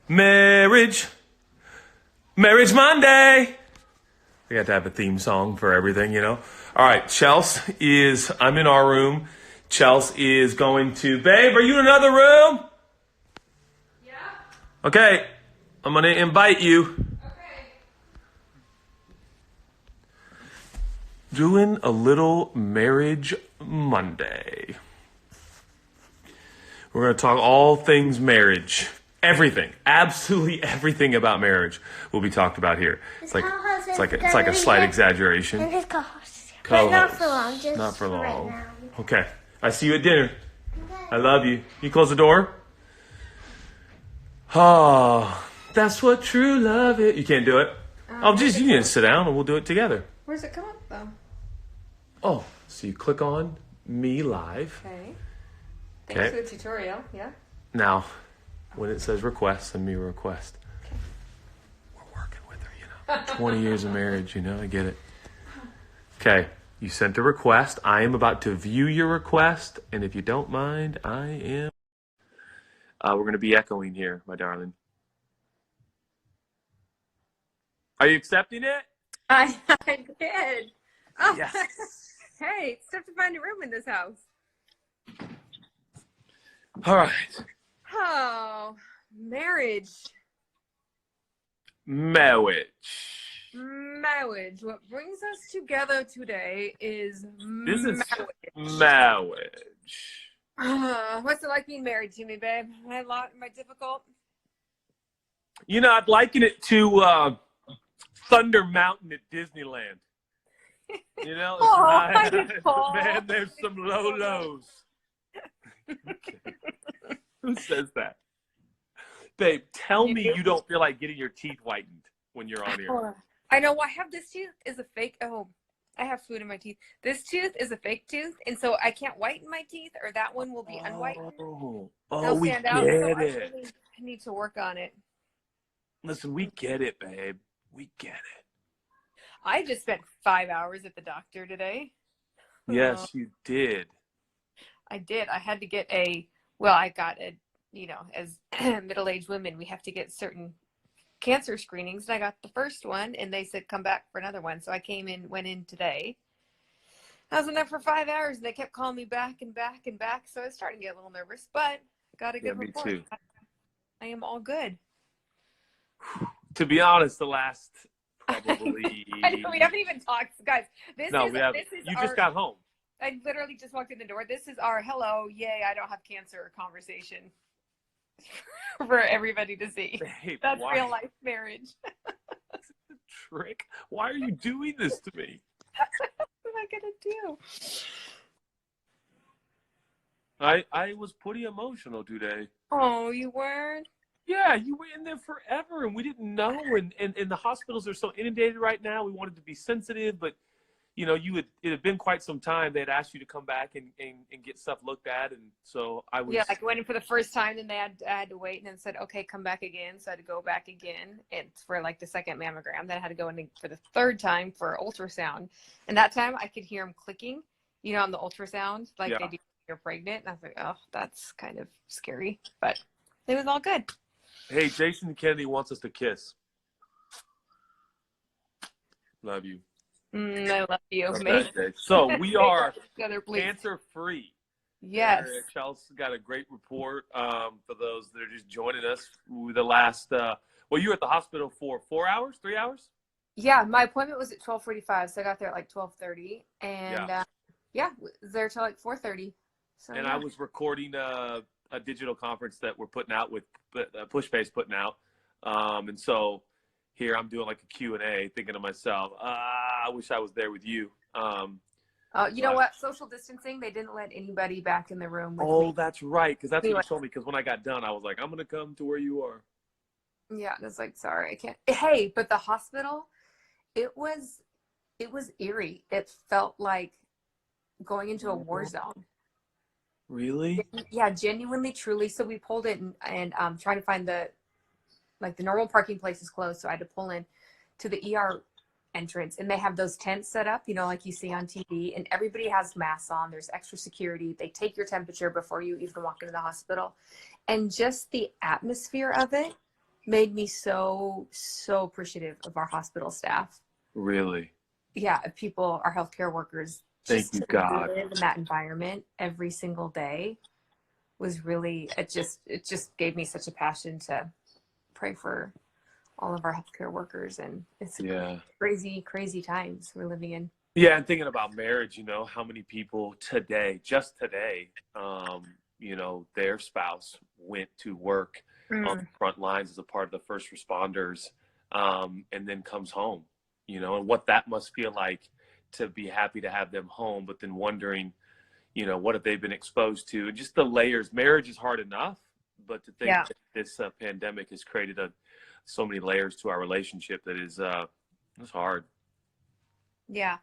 Marriage, Marriage Monday. We have to have a theme song for everything, you know. All right, Chelsea is, I'm in our room. Chelsea is going to, babe, are you in another room? Yeah. Okay, I'm going to invite you. Okay. Doing a little Marriage Monday. We're going to talk all things marriage. Everything, absolutely everything about marriage will be talked about here. It's like a slight exaggeration. And his co-host. Co-host. But not for long. Just Not for long. Right now. Okay. I see you at dinner. I love you. You close the door? Oh, that's what true love is. You can't do it? Oh, geez, you need to sit down and we'll do it together. Where's it come up though? Oh, so you click on Me Live. Okay. Thanks for the tutorial. Yeah. Now, when it says request, send me a request. We're working with her, you know. 20 years of marriage, you know, I get it. Okay, you sent a request. I am about to view your request, and if you don't mind, I am. We're going to be echoing here, my darling. Are you accepting it? I did. Oh, Yes. hey, it's tough to find a room in this house. All right. Oh, marriage. Marriage. Marriage. What brings us together today is This is marriage. marriage. What's it like being married to me, babe? Am I difficult? You know, I'd liken it to Thunder Mountain at Disneyland. You know, it's Oh, high, Paul. man, there's some low lows. Okay. Who says that? Babe, tell me you don't feel like getting your teeth whitened when you're on here. I know. I have this tooth is a fake. Oh, I have food in my teeth. This tooth is a fake tooth, and so I can't whiten my teeth, or that one will be unwhitened. They'll We stand out. So get I it. need to work on it. Listen, we get it, babe. We get it. I just spent 5 hours at the doctor today. Yes, you did. I did. I had to get I got a, you know, as middle-aged women, we have to get certain cancer screenings. And I got the first one, and they said, come back for another one. So I went in today. I was in there for 5 hours, and they kept calling me back and back and back. So I was starting to get a little nervous, but I got a good report. Me too. I am all good. To be honest, the last probably. I know, we haven't even talked, guys. We haven't. You just got home. I literally just walked in the door. This is our hello, yay, I don't have cancer conversation for everybody to see. Babe, That's why? real life marriage. Trick. Why are you doing this to me? What am I gonna do? I was pretty emotional today. Oh, you weren't? Yeah, you were in there forever, and we didn't know. And the hospitals are so inundated right now. We wanted to be sensitive, but you know, it had been quite some time. They had asked you to come back and get stuff looked at, and so I was. Yeah, like went in for the first time, and I had to wait, and then said, okay, come back again. So I had to go back again. It's for like the second mammogram. Then I had to go in for the third time for ultrasound, and that time I could hear them clicking, you know, on the ultrasound, like they do when you're pregnant. And I was like, oh, that's kind of scary, but it was all good. Hey, Jason Kennedy wants us to kiss. Love you. I love you. Okay. So we are cancer-free. Yes. Chelsea got a great report for those that are just joining us. The last, you were at the hospital for 4 hours, 3 hours? Yeah, my appointment was at 12:45, so I got there at like 12:30, and was there till like 4:30. So, I was recording a digital conference that we're putting out with Pushpay's putting out, and so here I'm doing like a Q&A, thinking to myself, I wish I was there with you. You know what? Social distancing, they didn't let anybody back in the room with me. Oh, that's right, because that's what you told me, because when I got done, I was like, I'm going to come to where you are. Yeah, and it's like, sorry, I can't. Hey, but the hospital, it was eerie. It felt like going into a war zone. Really? Yeah, genuinely, truly. So we pulled it and trying to find the normal parking place is closed. So I had to pull in to the ER entrance, and they have those tents set up, you know, like you see on TV, and everybody has masks on. There's extra security. They take your temperature before you even walk into the hospital. And just the atmosphere of it made me so appreciative of our hospital staff. Really? Yeah, people, our healthcare workers, Thank just you, to God. live in that environment every single day was really, it just gave me such a passion to pray for all of our healthcare workers. And it's Yeah. crazy times we're living in. Yeah, and thinking about marriage, how many people just today, their spouse went to work on the front lines as a part of the first responders, and then comes home, and what that must feel like to be happy to have them home, but then wondering, what have they been exposed to, and just the layers. Marriage is hard enough, but to think that this pandemic has created so many layers to our relationship that is it's hard. Yeah,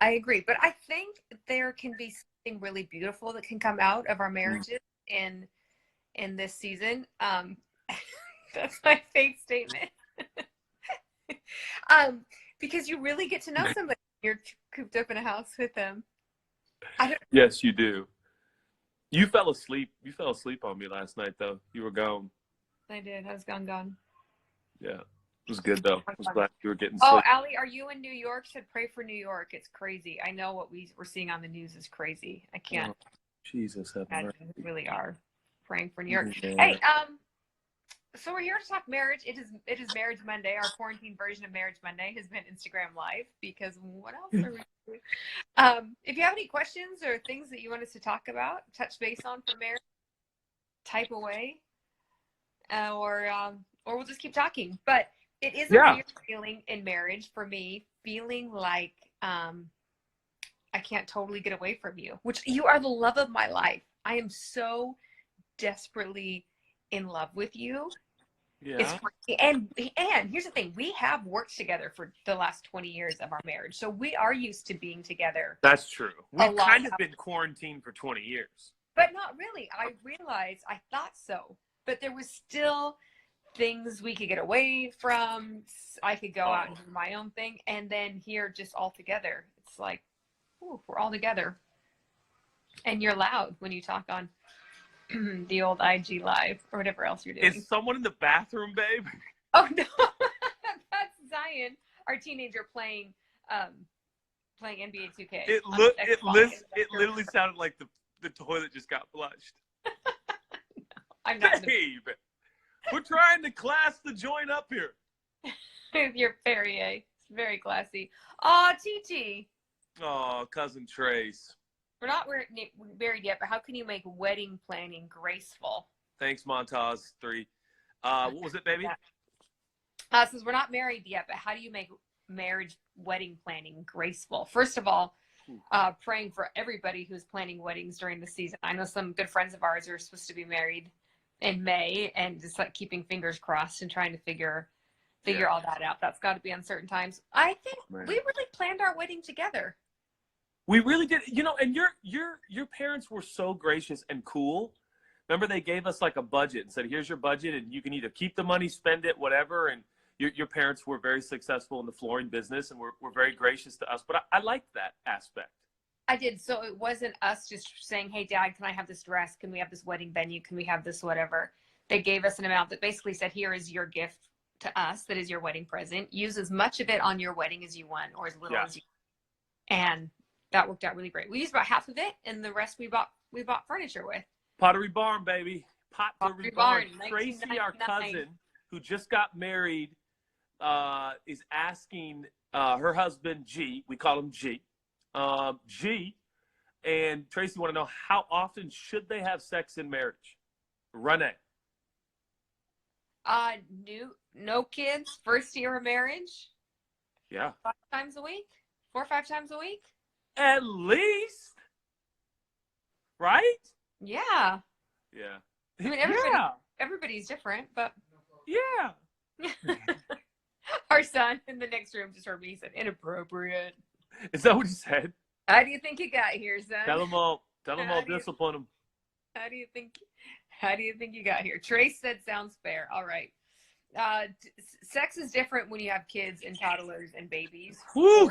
I agree. But I think there can be something really beautiful that can come out of our marriages in this season. That's my fake statement. Because you really get to know somebody. You're cooped up in a house with them. Yes, you do. You fell asleep. You fell asleep on me last night, though. You were gone. I did. I was gone. Yeah. It was good, though. I was glad you were getting Oh, sleep. Allie, are you in New York? Said pray for New York. It's crazy. I know what we're seeing on the news is crazy. I can't Jesus, imagine we really are praying for New York. Yeah. Hey, so we're here to talk marriage. It is Marriage Monday. Our quarantine version of Marriage Monday has been Instagram Live, because what else are we doing? If you have any questions or things that you want us to talk about, touch base on for marriage, type away, or we'll just keep talking. But it is a weird feeling in marriage for me, feeling like I can't totally get away from you, which you are the love of my life. I am so desperately in love with you. Yeah. It's crazy. And here's the thing. We have worked together for the last 20 years of our marriage. So we are used to being together. That's true. We've kind of been quarantined for 20 years. But not really. I realized I thought so. But there was still things we could get away from. I could go out and do my own thing. And then here, just all together. It's like, ooh, we're all together. And you're loud when you talk on the old IG Live or whatever else you're doing. Is someone in the bathroom, babe? Oh no, that's Zion, our teenager playing NBA 2K. It literally sounded like the toilet just got flushed. No, I'm not. Babe, we're trying to class the joint up here. You're very classy. Aw, TT. Oh, cousin Trace. We're not married yet, but how can you make wedding planning graceful? Thanks, Montaz 3. What was it, baby? Says we're not married yet, but how do you make marriage wedding planning graceful? First of all, praying for everybody who's planning weddings during the season. I know some good friends of ours are supposed to be married in May, and just like keeping fingers crossed and trying to figure all that out. That's got to be uncertain times. I think we really planned our wedding together. We really did, and your parents were so gracious and cool. Remember, they gave us like a budget and said, "Here's your budget, and you can either keep the money, spend it, whatever." And your parents were very successful in the flooring business and were very gracious to us. But I liked that aspect. I did. So it wasn't us just saying, "Hey, Dad, can I have this dress? Can we have this wedding venue? Can we have this whatever?" They gave us an amount that basically said, "Here is your gift to us. That is your wedding present. Use as much of it on your wedding as you want, or as little as you want." And that worked out really great. We used about half of it, and the rest we bought furniture with. Pottery Barn, baby. Pottery Barn. Tracy, our 1999. cousin, who just got married, is asking her husband, G, we call him G, G, and Tracy want to know, how often should they have sex in marriage? Renee. No kids, first year of marriage. Yeah. 5 times a week? 4 or 5 times a week? At least. Right? Yeah. Yeah. I mean, everybody's different, but yeah. Our son in the next room just heard me. He said, "Inappropriate." Is that what he said? How do you think you got here, son? Tell them all discipline them. How do you think you got here? Trace said, "Sounds fair." All right. Sex is different when you have kids and toddlers and babies. Woo!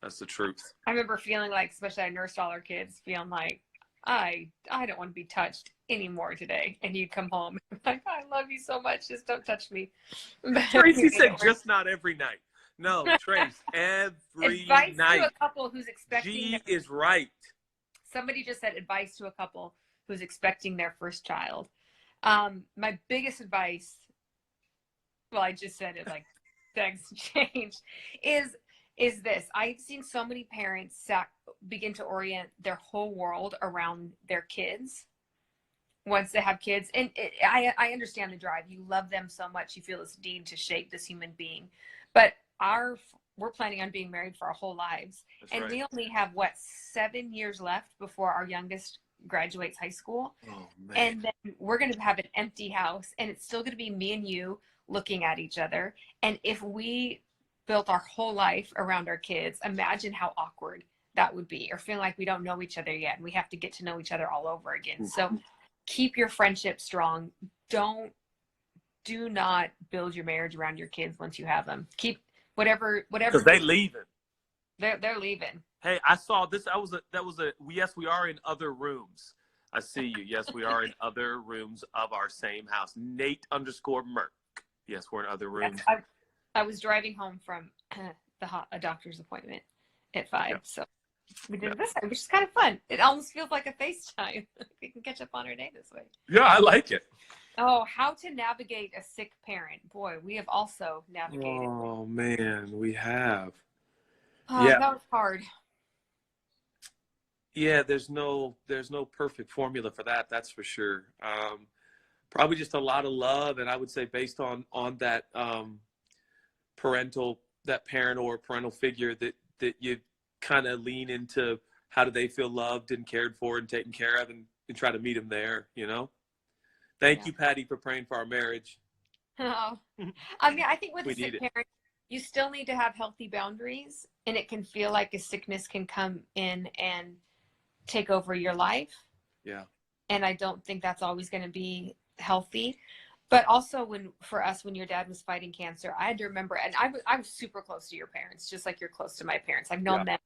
That's the truth. I remember feeling like, especially I nursed all our kids, feeling like I don't want to be touched anymore today. And you'd come home like, I love you so much. Just don't touch me. Tracy said just not every night. No, Trace, every advice night. to a couple who's expecting. She is right. Somebody just said advice to a couple who's expecting their first child. My biggest advice, well, I just said it like things change, is this. I've seen so many parents begin to orient their whole world around their kids once they have kids. And I understand the drive. You love them so much. You feel this need to shape this human being. But we're planning on being married for our whole lives. That's and right. we only have, 7 years left before our youngest graduates high school. Oh, man. And then we're going to have an empty house. And it's still going to be me and you looking at each other. And if we built our whole life around our kids, imagine how awkward that would be, or feeling like we don't know each other yet and we have to get to know each other all over again. So keep your friendship strong. Do not build your marriage around your kids once you have them. Keep whatever because they leaving. They're leaving. Hey, I saw this. Yes, we are in other rooms. I see you. Yes, we are in other rooms of our same house. Nate_Merck. Yes, we're in other rooms. Yes, I was driving home from a doctor's appointment at 5. Yeah. So we did it this time, which is kind of fun. It almost feels like a FaceTime. We can catch up on our day this way. Yeah, I like it. Oh, how to navigate a sick parent. Boy, we have also navigated. Oh, man, we have. Yeah. That was hard. Yeah, there's no perfect formula for that. That's for sure. Probably just a lot of love. And I would say based on that parent or parental figure that you kind of lean into, how do they feel loved and cared for and taken care of, and try to meet them there, Thank you, Patty, for praying for our marriage. Oh. I mean, I think with We a sick need it. parent, you still need to have healthy boundaries, and it can feel like a sickness can come in and take over your life. Yeah. And I don't think that's always going to be healthy. But also when your dad was fighting cancer, I had to remember, and I was super close to your parents, just like you're close to my parents. I've known them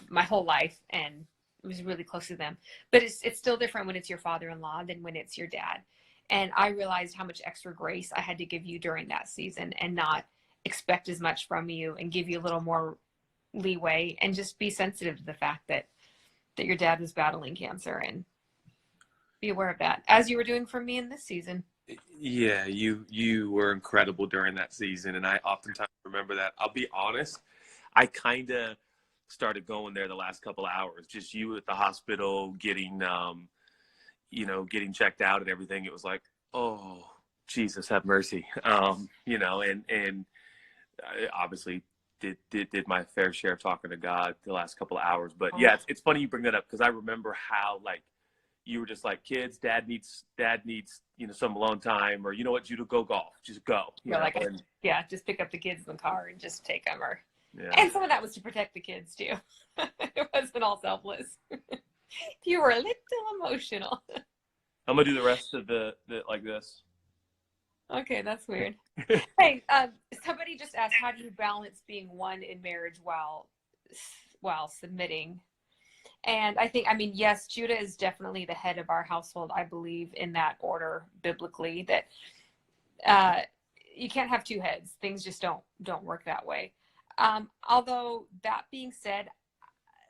my whole life and was really close to them. But it's still different when it's your father-in-law than when it's your dad. And I realized how much extra grace I had to give you during that season, and not expect as much from you, and give you a little more leeway, and just be sensitive to the fact that your dad was battling cancer, and be aware of that, as you were doing for me in this season. Yeah, you were incredible during that season, and I oftentimes remember that. I'll be honest, I kind of started going there the last couple of hours, just you at the hospital getting checked out and everything. It was like, oh, Jesus, have mercy. And I obviously did my fair share of talking to God the last couple of hours. But yeah, it's funny you bring that up, because I remember how, like, you were just like, kids, dad needs some alone time, or you know what, Judah, go golf, just go. Just pick up the kids in the car and just take them. Yeah. And some of that was to protect the kids too. It wasn't all selfless. You were a little emotional. I'm gonna do the rest of the like this. Okay, that's weird. Hey, somebody just asked, how do you balance being one in marriage while submitting? And yes, Judah is definitely the head of our household. I believe in that order biblically, that you can't have two heads. Things just don't work that way. Although that being said,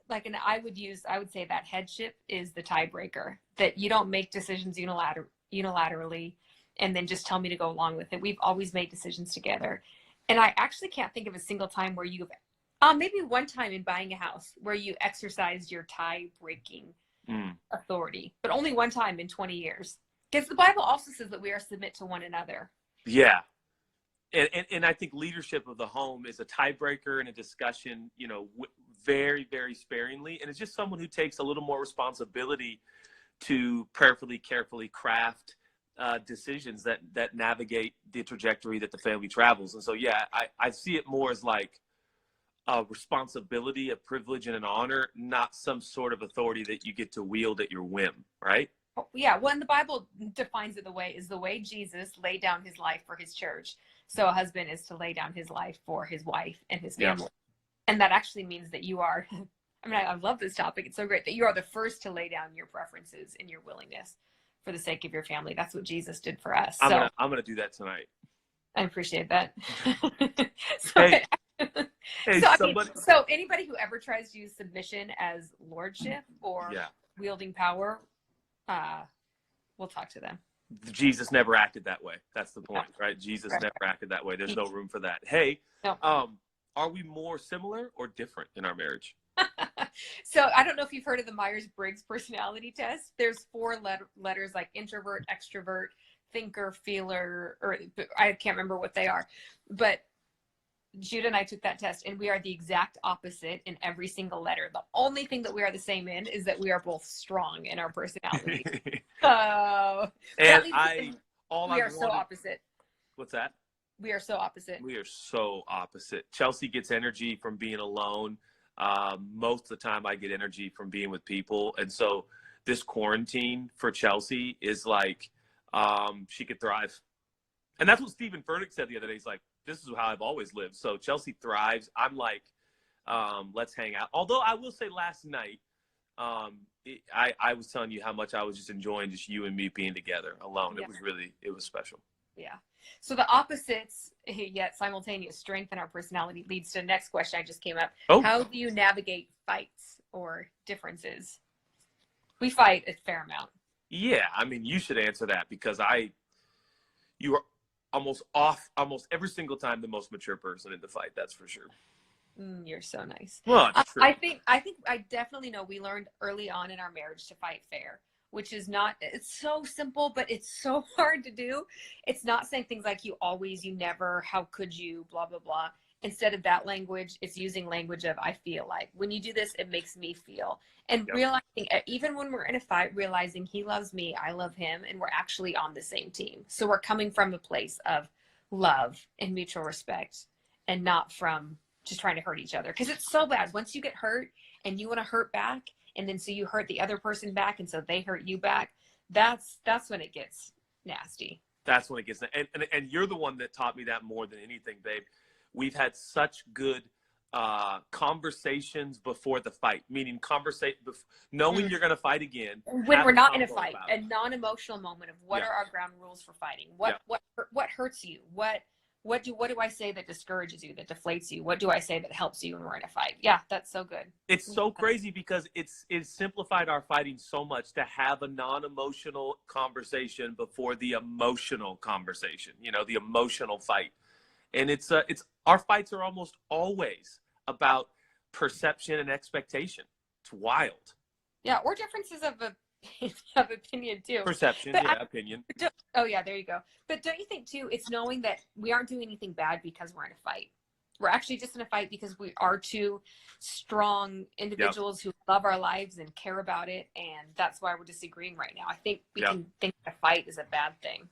I would say that headship is the tiebreaker, that you don't make decisions unilaterally and then just tell me to go along with it. We've always made decisions together. And I actually can't think of a single time where you've, maybe one time in buying a house where you exercised your tie-breaking authority, but only one time in 20 years. Because the Bible also says that we are to submit to one another. Yeah. And I think leadership of the home is a tiebreaker and a discussion, very, very sparingly. And it's just someone who takes a little more responsibility to prayerfully, carefully craft decisions that navigate the trajectory that the family travels. And so, yeah, I see it more as like a responsibility, a privilege, and an honor, not some sort of authority that you get to wield at your whim, right? Yeah, well, and the Bible defines it the way Jesus laid down his life for his church. So a husband is to lay down his life for his wife and his family. Yeah. And that actually means that you are I mean, I love this topic. It's so great that you are the first to lay down your preferences and your willingness for the sake of your family. That's what Jesus did for us. So I'm gonna do that tonight. I appreciate that. Hey, hey, so, I mean, somebody. so anybody who ever tries to use submission as lordship or Yeah. wielding power, we'll talk to them. Jesus never acted that way. That's the point, right? Jesus Right. never acted that way. There's no room for that. Hey, No. are we more similar or different in our marriage? So I don't know if you've heard of the Myers-Briggs personality test. There's 4 letters like introvert, extrovert, thinker, feeler, or I can't remember what they are. But Judah and I took that test, and we are the exact opposite in every single letter. The only thing that we are the same in is that we are both strong in our personality. So And we are so opposite. What's that? We are so opposite. We are so opposite. Chelsea gets energy from being alone. Most of the time I get energy from being with people. And so this quarantine for Chelsea is like, she could thrive. And that's what Stephen Furtick said the other day. He's like, this is how I've always lived. So Chelsea thrives. I'm like, let's hang out. Although I will say last night, I was telling you how much I was just enjoying just you and me being together alone. Yeah. It was special. Yeah. So the opposites yet simultaneous strength in our personality leads to the next question I just came up. Oh. How do you navigate fights or differences? We fight a fair amount. Yeah, I mean, you should answer that because you are almost every single time the most mature person in the fight. That's for sure. You're so nice. Well, it's true. I definitely know we learned early on in our marriage to fight fair, which is not, it's so simple, but it's so hard to do. It's not saying things like you always, you never, how could you, blah, blah, blah. Instead of that language, it's using language of, I feel like. When you do this, it makes me feel. And Yep. realizing, even when we're in a fight, realizing he loves me, I love him, and we're actually on the same team. So we're coming from a place of love and mutual respect and not from just trying to hurt each other. Because it's so bad. Once you get hurt and you want to hurt back, and then so you hurt the other person back, and so they hurt you back, that's when it gets nasty. That's when it gets, and you're the one that taught me that more than anything, babe. We've had such good conversations before the fight, meaning knowing you're going to fight again. When we're not in a fight, a non-emotional moment of what Yeah. are our ground rules for fighting? What hurts you? What do I say that discourages you, that deflates you? What do I say that helps you when we're in a fight? Yeah, that's so good. It's so crazy because it's simplified our fighting so much to have a non-emotional conversation before the emotional conversation, the emotional fight. And it's our fights are almost always about perception and expectation. It's wild. Yeah, or differences of opinion too. Perception, opinion. Oh yeah, there you go. But don't you think too, it's knowing that we aren't doing anything bad because we're in a fight. We're actually just in a fight because we are two strong individuals who love our lives and care about it, and that's why we're disagreeing right now. I think we can think a fight is a bad thing.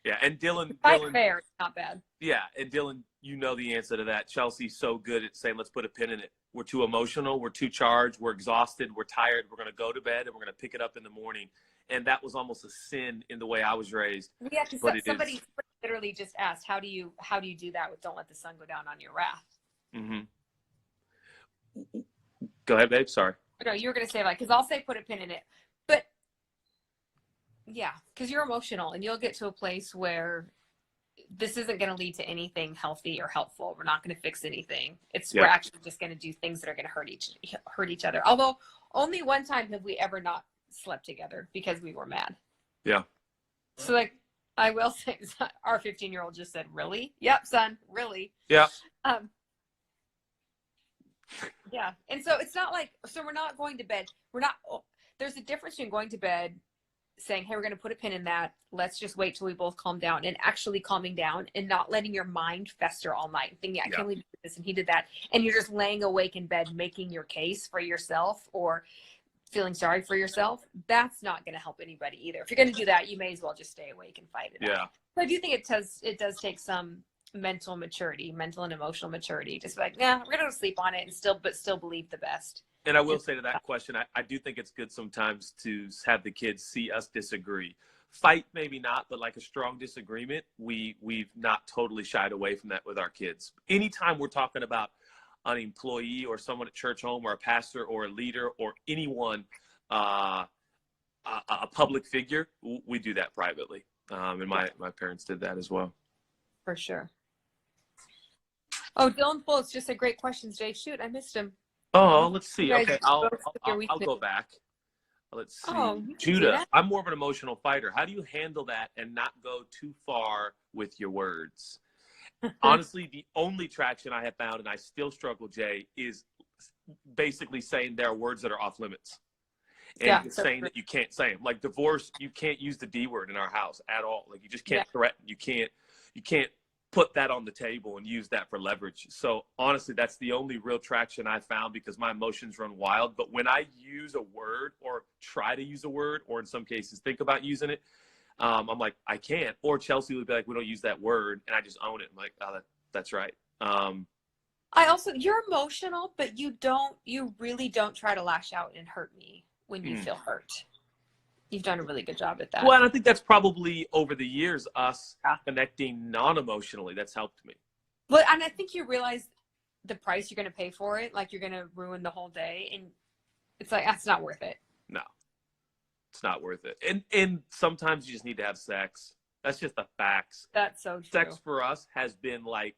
Yeah, and Dylan, fair, it's not bad. Yeah, and Dylan, you know the answer to that. Chelsea's so good at saying, let's put a pin in it. We're too emotional, we're too charged, we're exhausted, we're tired, we're going to go to bed, and we're going to pick it up in the morning. And that was almost a sin in the way I was raised. Yeah, because somebody literally just asked, how do you do that with don't let the sun go down on your wrath? Mm-hmm. Go ahead, babe. Sorry. No, you were going to say because I'll say put a pin in it. But yeah, because you're emotional and you'll get to a place where this isn't going to lead to anything healthy or helpful. We're not going to fix anything. We're actually just going to do things that are going to hurt each other. Although only one time have we ever not slept together because we were mad. Yeah. So I will say our 15-year-old just said, really? Yep, son, really? Yeah. Yeah. And so it's not so we're not going to bed. There's a difference between going to bed saying, hey, we're going to put a pin in that. Let's just wait till we both calm down, and actually calming down and not letting your mind fester all night thinking, I can't believe he did this and he did that. And you're just laying awake in bed, making your case for yourself or feeling sorry for yourself. That's not going to help anybody either. If you're going to do that, you may as well just stay awake and fight it out. But I do think it does take some mental and emotional maturity. Just we're going to go sleep on it and still believe the best. And I will say to that question, I do think it's good sometimes to have the kids see us disagree. Fight, maybe not, but a strong disagreement, we've not totally shied away from that with our kids. Anytime we're talking about, an employee or someone at church home or a pastor or a leader or anyone, a public figure, we do that privately. And my parents did that as well. For sure. Oh, Dylan Fultz just said great questions, Jay. Shoot, I missed him. Oh, let's see. You guys Okay, both took your I'll weakness. go back. Let's see. Oh, you can do Judah, that. I'm more of an emotional fighter. How do you handle that and not go too far with your words? Honestly, the only traction I have found, and I still struggle, Jay, is basically saying there are words that are off limits. And saying that you can't say them. Like divorce, you can't use the D word in our house at all. Like you just can't threaten. You can't put that on the table and use that for leverage. So honestly, that's the only real traction I found because my emotions run wild. But when I use a word or try to use a word, or in some cases think about using it, I'm like, I can't. Or Chelsea would be like, we don't use that word. And I just own it. I'm like, oh, that's right. You're emotional, but you really don't try to lash out and hurt me when you feel hurt. You've done a really good job at that. Well, and I think that's probably over the years, us connecting non-emotionally. That's helped me. But, and I think you realize the price you're going to pay for it. Like you're going to ruin the whole day. And it's like, that's not worth it. No, it's not worth it. And sometimes you just need to have sex. That's just the facts. That's so true. Sex for us has been like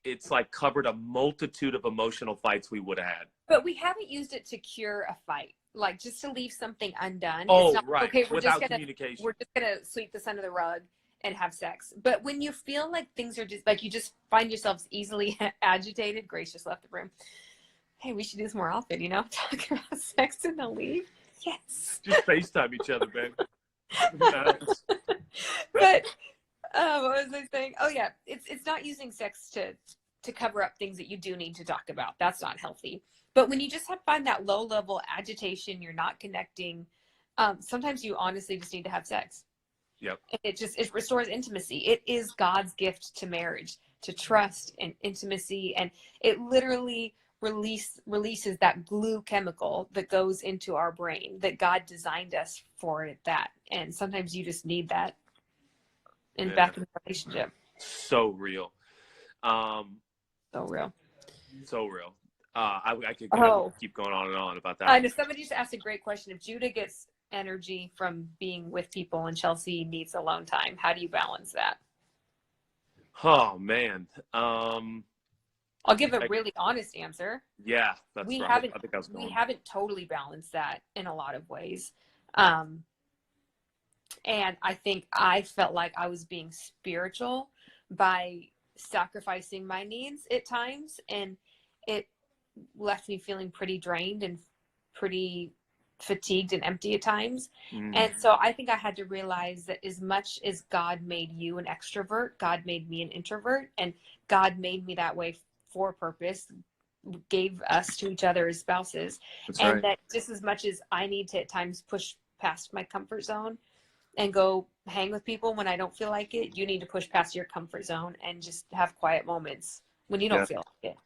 it's like covered a multitude of emotional fights we would have had. But we haven't used it to cure a fight. Like just to leave something undone. Oh, it's not, right. Okay, without communication. We're just going to sweep this under the rug and have sex. But when you feel like things are just like you just find yourselves easily agitated, Grace just left the room. Hey, we should do this more often, talk about sex and they'll leave. Yes. Just FaceTime each other, babe. But what was I saying? Oh yeah, it's not using sex to cover up things that you do need to talk about. That's not healthy. But when you just find that low level agitation, you're not connecting. Sometimes you honestly just need to have sex. Yep. It restores intimacy. It is God's gift to marriage, to trust and intimacy, and it literally releases that glue chemical that goes into our brain that God designed us for that. And sometimes you just need that back in the relationship. So real. So real. So real. I could keep going on and on about that. I know somebody just asked a great question. If Judah gets energy from being with people and Chelsea needs alone time, how do you balance that? Oh man. I'll give a really honest answer. Yeah, that's right. I think I was going. We haven't totally balanced that in a lot of ways. And I think I felt like I was being spiritual by sacrificing my needs at times, and it left me feeling pretty drained and pretty fatigued and empty at times. And so I think I had to realize that as much as God made you an extrovert, God made me an introvert, and God made me that way for a purpose, gave us to each other as spouses. That's and right. That just as much as I need to at times push past my comfort zone and go hang with people when I don't feel like it, you need to push past your comfort zone and just have quiet moments when you don't feel like it.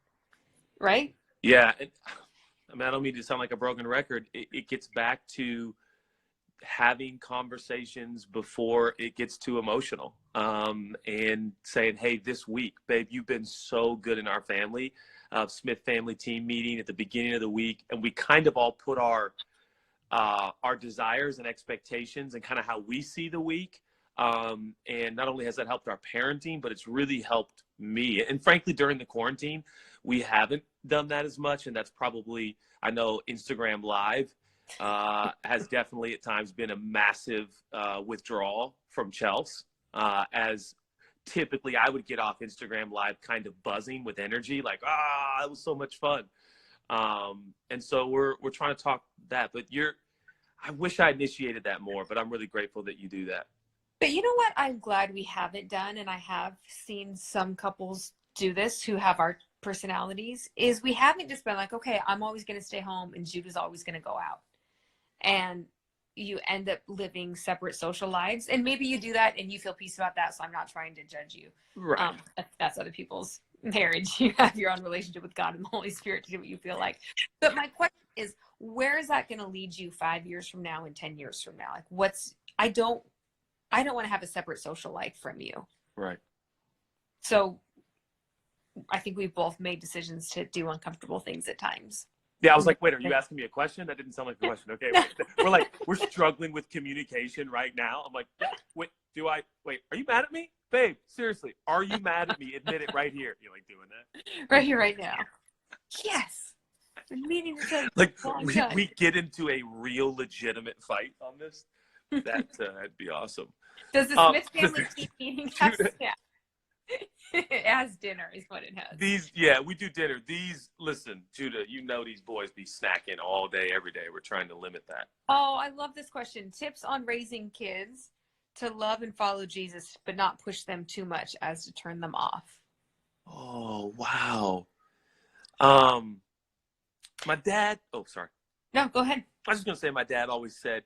Right? Yeah. I mean, I don't mean to sound like a broken record. It gets back to having conversations before it gets too emotional, and saying, hey, this week, babe, you've been so good in our family, Smith family team meeting at the beginning of the week. And we kind of all put our desires and expectations and kind of how we see the week. And not only has that helped our parenting, but it's really helped me. And frankly, during the quarantine, we haven't done that as much. And that's probably, I know Instagram Live has definitely at times been a massive withdrawal from Chelsea, as typically I would get off Instagram Live kind of buzzing with energy, like, it was so much fun. And so we're trying to talk that, but I wish I initiated that more, but I'm really grateful that you do that. But you know what I'm glad we haven't done, and I have seen some couples do this who have our personalities, is we haven't just been like, okay, I'm always going to stay home and Judah's always going to go out. And you end up living separate social lives. And maybe you do that and you feel peace about that, so I'm not trying to judge you. Right. That's other people's marriage. You have your own relationship with God and the Holy Spirit to do what you feel like. But my question is, where is that going to lead you 5 years from now and 10 years from now? Like I don't want to have a separate social life from you. Right. So I think we both made decisions to do uncomfortable things at times. Yeah, I was like, wait, are you asking me a question? That didn't sound like a question. Okay, we're struggling with communication right now. I'm like, yeah, wait, are you mad at me? Babe, seriously, are you mad at me? Admit it right here. You're like doing that? Right here, right now. Yes. I've been meaning to tell you. Like, we get into a real legitimate fight on this. That'd be awesome. Does the Smith family keep eating us? Yeah. It has dinner is what it has. We do dinner. Listen, Judah, these boys be snacking all day, every day. We're trying to limit that. Oh, I love this question. Tips on raising kids to love and follow Jesus, but not push them too much as to turn them off. Oh, wow. My dad, sorry. No, go ahead. I was just going to say my dad always said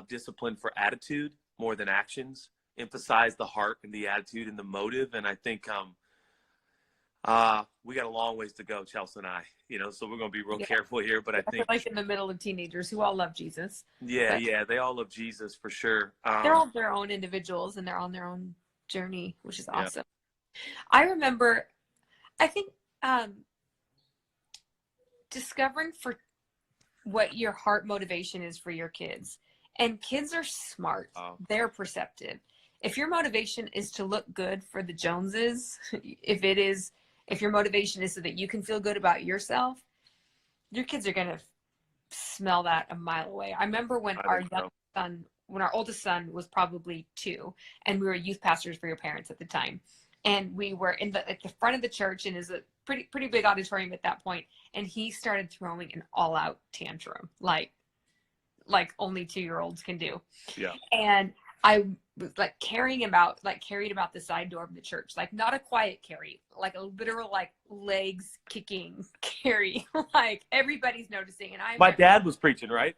discipline for attitude more than actions. Emphasize the heart and the attitude and the motive. And I think we got a long ways to go, Chelsea and I, so we're going to be real careful here. But I think we're like in the middle of teenagers who all love Jesus. Yeah, they all love Jesus for sure. They're all their own individuals and they're on their own journey, which is awesome. I remember, I think discovering for what your heart motivation is for your kids. And kids are smart. They're perceptive. If your motivation is to look good for the Joneses, if your motivation is so that you can feel good about yourself, your kids are going to smell that a mile away. I remember when our oldest son was probably 2, and we were youth pastors for your parents at the time. And we were in the front of the church, and is a pretty big auditorium at that point. And he started throwing an all-out tantrum, like only 2-year-olds can do. Yeah. And I was carried about the side door of the church, not a quiet carry, like a literal legs kicking carry, everybody's noticing. And my dad was preaching, right?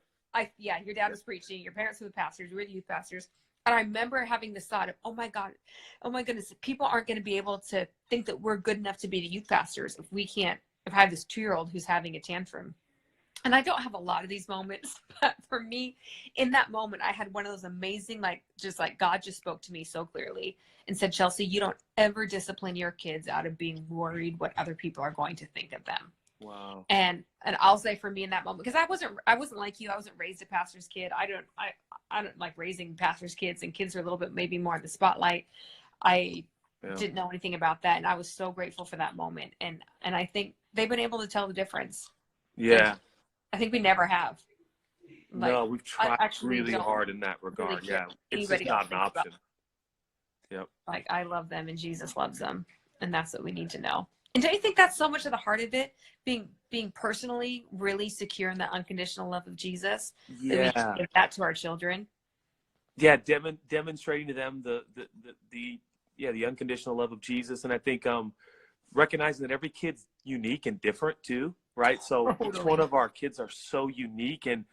Your dad was preaching. Your parents were the pastors. We were the youth pastors. And I remember having this thought of, oh my goodness, people aren't going to be able to think that we're good enough to be the youth pastors if I have this 2-year-old who's having a tantrum. And I don't have a lot of these moments, but for me, in that moment, I had one of those amazing, God just spoke to me so clearly and said, Chelsea, you don't ever discipline your kids out of being worried what other people are going to think of them. Wow. And I'll say for me in that moment, because I wasn't like you. I wasn't raised a pastor's kid. I don't like raising pastor's kids, and kids are a little bit maybe more in the spotlight. I didn't know anything about that. And I was so grateful for that moment. And I think they've been able to tell the difference. Yeah. I think we never have. No, we've tried really hard in that regard. Really it's just not an option. Yep. I love them and Jesus loves them. And that's what we need to know. And don't you think that's so much of the heart of it? Being personally really secure in the unconditional love of Jesus. Yeah. That we can give that to our children. Yeah, demonstrating to them the unconditional love of Jesus. And I think recognizing that every kid's unique and different too. Right. So each one of our kids are so unique. And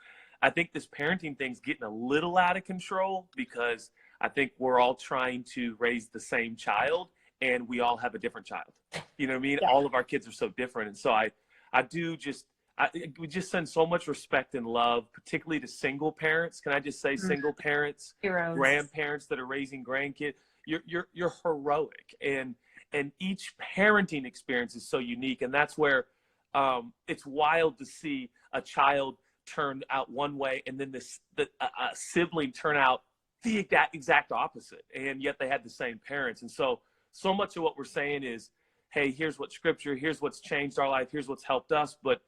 I think this parenting thing's getting a little out of control because I think we're all trying to raise the same child and we all have a different child. You know what I mean? Yeah. All of our kids are so different. And so we just send so much respect and love, particularly to single parents. Can I just say single parents, heroes, grandparents that are raising grandkids? You're heroic. And each parenting experience is so unique. And that's where it's wild to see a child turn out one way and then a sibling turn out the exact opposite, and yet they had the same parents. And so much of what we're saying is, hey, here's what Scripture, here's what's changed our life, here's what's helped us. But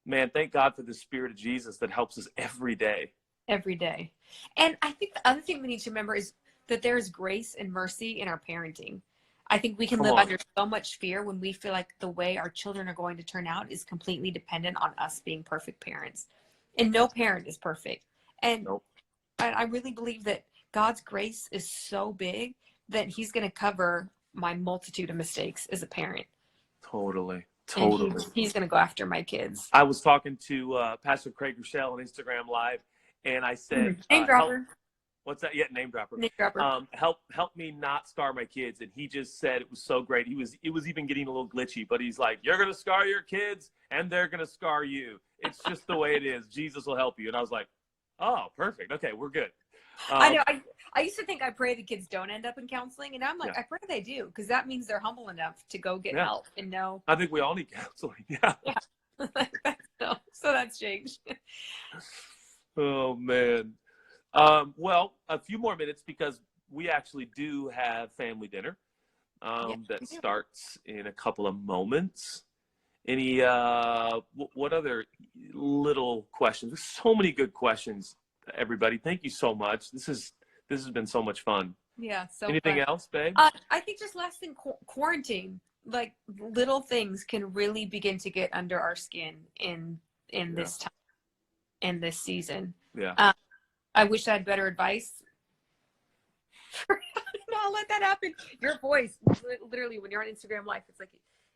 man, thank God for the Spirit of Jesus that helps us every day. Every day. And I think the other thing we need to remember is that there is grace and mercy in our parenting. I think we can live under so much fear when we feel like the way our children are going to turn out is completely dependent on us being perfect parents. And no parent is perfect. And I really believe that God's grace is so big that he's going to cover my multitude of mistakes as a parent. Totally. He's going to go after my kids. I was talking to Pastor Craig Rochelle on Instagram Live, and I said, name dropper. What's that? Yeah, name dropper. Name dropper. Help me not scar my kids. And he just said it was so great. It was even getting a little glitchy, but he's like, you're gonna scar your kids and they're gonna scar you. It's just the way it is. Jesus will help you. And I was like, oh, perfect. Okay, we're good. I know. I used to think I pray the kids don't end up in counseling, and I'm like, Yeah. I pray they do, because that means they're humble enough to go get Yeah. help and know. I think we all need counseling. Yeah. So that's changed. Oh man. Well, a few more minutes because we actually do have family dinner Yeah, that we do. starts in a couple of moments. Any what other little questions? There's so many good questions, everybody. Thank you so much. This has been so much fun. Yeah. So Anything fun. else, babe? I think just last thing, quarantine, like little things can really begin to get under our skin in this time, in this season. Yeah. I wish I had better advice. Not let that happen. Your voice, literally, when you're on Instagram Live, it's like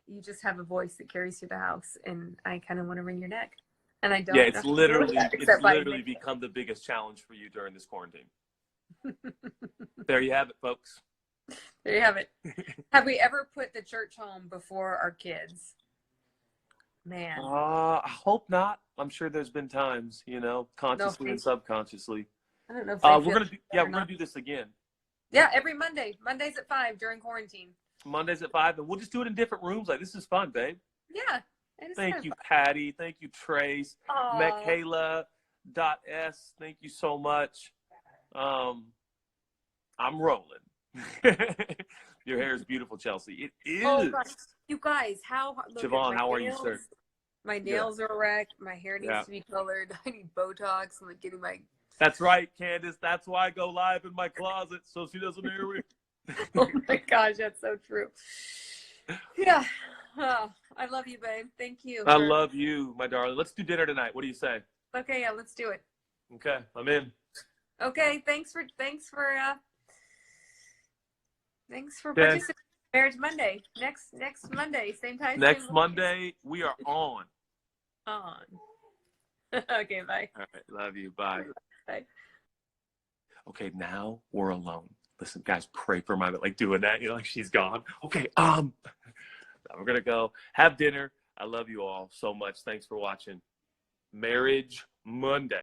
you just have a voice that carries through the house, and I kind of want to wring your neck, and I don't. Yeah, it's literally be. become the biggest challenge for you during this quarantine. There you have it, folks. There you have it. Have we ever put the church home before our kids? Man. I hope not. I'm sure there's been times, consciously and subconsciously. I don't know if We're gonna do this again. Yeah, every Mondays at 5 during quarantine. Mondays at 5, and we'll just do it in different rooms. Like, this is fun, babe. Yeah. Thank you, Patty. Thank you, Trace. Michaela.s. Thank you so much. I'm rolling. Your hair is beautiful, Chelsea. It is. Oh, gosh. You guys, Siobhan, how are you, sir? My nails are wrecked. My hair needs to be colored. I need Botox. I'm like getting my. That's right, Candace. That's why I go live in my closet so she doesn't hear me. Oh my gosh, that's so true. Yeah. Oh, I love you, babe. Thank you. I love you, my darling. Let's do dinner tonight. What do you say? Okay, yeah, let's do it. Okay, I'm in. Okay, thanks for participating. Marriage Monday. Next Monday, same time. Next Monday, we are on. Okay, bye. All right, love you. Bye. Bye. Okay, now we're alone. Listen, guys, pray for my, like doing that, like she's gone. Okay, we're gonna go have dinner. I love you all so much. Thanks for watching Marriage Monday.